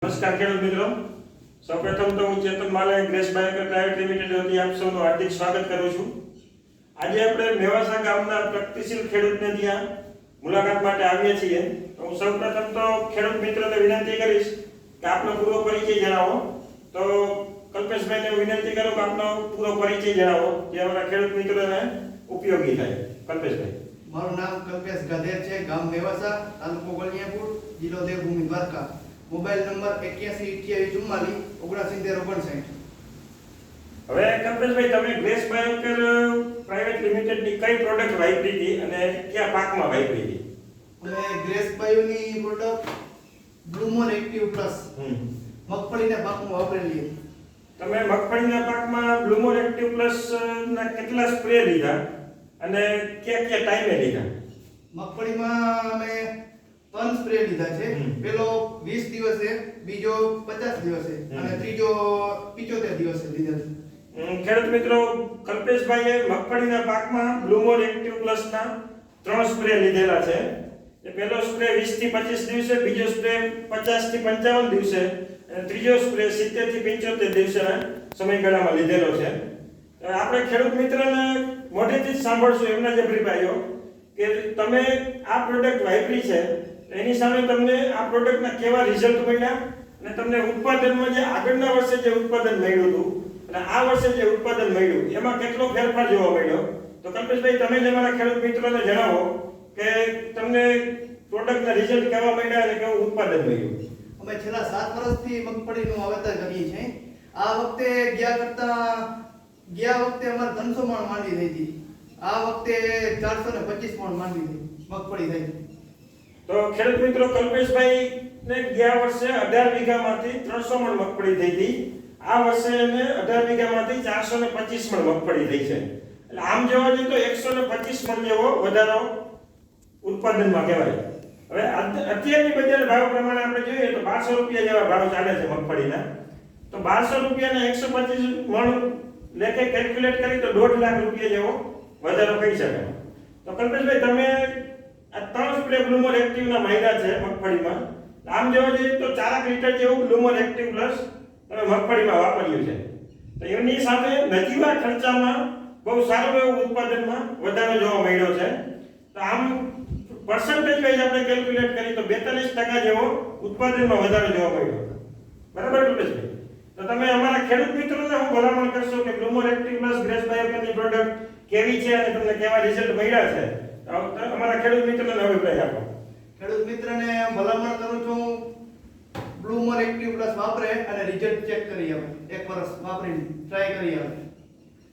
નમસ્કાર ખેડૂત મિત્રો, સૌપ્રથમ તો હું ચેતન માલે ગ્રેસ બાયોકેર પ્રાઇવેટ લિમિટેડ વતી આપ સૌનું હાર્દિક સ્વાગત કરું છું. આજે આપણે મેવાસા ગામના પ્રગતિશીલ ખેડૂતને ત્યાં મુલાકાત માટે આવીએ છીએ. તો હું સૌપ્રથમ તો ખેડૂત મિત્રોને વિનંતી કરીશ કે આપનો પૂરો પરિચય જણાવો. તો કલ્પેશભાઈને વિનંતી કરું કે આપનો પૂરો પરિચય જણાવો જે અમારા ખેડૂત મિત્રોને ઉપયોગી થાય. કલ્પેશભાઈ. મારું નામ કલ્પેશ ગધેર છે, ગામ મેવાસા, તાલુકો ગળિયાપુર, જિલ્લો દેવભૂમિ દ્વારકા. મોબાઈલ નંબર 812829 હવે કલ્પેશભાઈ, તમે ગ્રેસ બાયોકેર પ્રાઇવેટ લિમિટેડની કઈ પ્રોડક્ટ વાપરી હતી અને કયા પાકમાં વાપરી હતી? અમે ગ્રેસ બાયોની પ્રોડક્ટ બ્લુમોર એક્ટિવ પ્લસ મગફળીના પાકમાં વાપરેલી હતી. તમે મગફળીના પાકમાં બ્લુમોર એક્ટિવ પ્લસ ના કેટલા સ્પ્રે લીધા અને કયા ટાઈમે લીધા? મગફળીમાં અમે 3 સ્પ્રે લીધા છે. પેલો 20 દિવસે, બીજો 50 દિવસે અને ત્રીજો 75 દિવસે લીધા છે. ખેડૂત મિત્રો, કલ્પેશભાઈએ મગફળીના પાકમાં બ્લુમોર એક્ટિવ પ્લસ ના 3 સ્પ્રે લીધેલા છે. એ પહેલો સ્પ્રે 20 થી 25 દિવસે, બીજો સ્પ્રે 50 થી 55 દિવસે અને ત્રીજો સ્પ્રે 70 થી 75 દિવસના સમયગાળામાં લીધેલો છે. આપણે ખેડૂત મિત્રોને મોઢેથી જ સાંભળશું એમના જ અભિપ્રાયો કે તમે આ પ્રોડક્ટ વાપરી છે, એની સામે તમને આ પ્રોડક્ટના કેવા રિઝલ્ટ મળ્યા અને તમને ઉત્પાદનમાં જે આગળના વર્ષે જે ઉત્પાદન મળ્યું હતું અને આ વર્ષે જે ઉત્પાદન મળ્યું એમાં કેટલો ફેરફાર જોવા મળ્યો. તો કલ્પેશભાઈ, તમે જ અમારા ખેડૂત મિત્રોને જણાવો કે તમને પ્રોડક્ટના રિઝલ્ટ કેવા મળ્યા અને કેવું ઉત્પાદન મળ્યું. અમે છેલ્લા 7 વર્ષથી મગફળીનું વાવેતર કરીએ છીએ. આ વખતે ગયા વખતે અમારે 300 મણ માંડવી થઈ હતી. આ વખતે 425 મણ માંડવી થઈ મગફળી થઈ. તો ખેડૂત મિત્રો, કલ્પેશભાઈ ને ગયા વર્ષે 18 વીઘામાંથી 300 મણ મગફળી થઈ હતી. આ વર્ષે એને 18 વીઘામાંથી 425 મણ મગફળી થઈ છે. એટલે આમ જોવા જઈએ તો 125 મણ જેવો વધારો ઉત્પાદનમાં કહેવાય. હવે અત્યારની બજાર ભાવ પ્રમાણે આપણે જોઈએ તો 1200 રૂપિયા જેવા ભાવ ચાલે છે મગફળીના. તો 1200 રૂપિયાના 125 મણ લેખે કેલ્ક્યુલેટ કરી તો 1.5 લાખ રૂપિયા જેવો વધારો કહી શકાય. તો કલ્પેશભાઈ, તમે આ 3 સ્પ્રે બ્લુમોર એક્ટિવના માયરા છે મગફળીમાં. આમ જોવા જઈએ તો 4 લીટર જેવું બ્લુમોર એક્ટિવ પ્લસ તમે મગફળીમાં વાપર્યું છે. તો એની સાથે નજીવા ખર્ચામાં બહુ સારું એવું ઉત્પાદનમાં વધારો જોવા મળ્યો છે. તો આમ પર્સન્ટેજ વાઇઝ આપણે કેલ્ક્યુલેટ કરી તો 42% જેવો ઉત્પાદનમાં વધારો જોવા મળ્યો. બરાબર કલ્પેશભાઈ? તો તમે અમારા ખેડૂત મિત્રોને હું ભલામણ કરશો કે બ્લુમોર એક્ટિવ પ્લસ ગ્રેસ બાયોકેરની પ્રોડક્ટ કેવી છે અને તમને કેવા રિઝલ્ટ મળ્યા છે? અમારા ખેડૂત મિત્રોને અભિપ્રાય આપો. ખેડૂત મિત્રને ભલામણ કરું છું બ્લુમોર એક્ટિવ પ્લસ વાપરે અને રિઝલ્ટ ચેક કરી આવે. 1 વર્ષ વાપરીને ટ્રાય કરી આવે.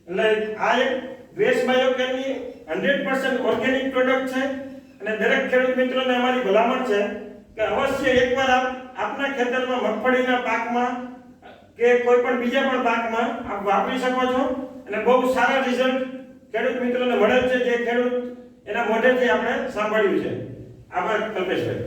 એટલે આ એક ગ્રેસ બાયોકેરની 100% ઓર્ગેનિક પ્રોડક્ટ છે અને દરેક ખેડૂત મિત્રોને અમારી ભલામણ છે કે અવશ્ય એકવાર આપના ખેતરમાં મગફળીના પાકમાં કે કોઈ પણ બીજા પણ પાકમાં આપ વાપરી શકો છો અને બહુ સારા રિઝલ્ટ ખેડૂત મિત્રોને મળે છે, જે ખેડૂત એના મોઢેથી આપણે સાંભળ્યું છે. આભાર કલ્પેશભાઈ.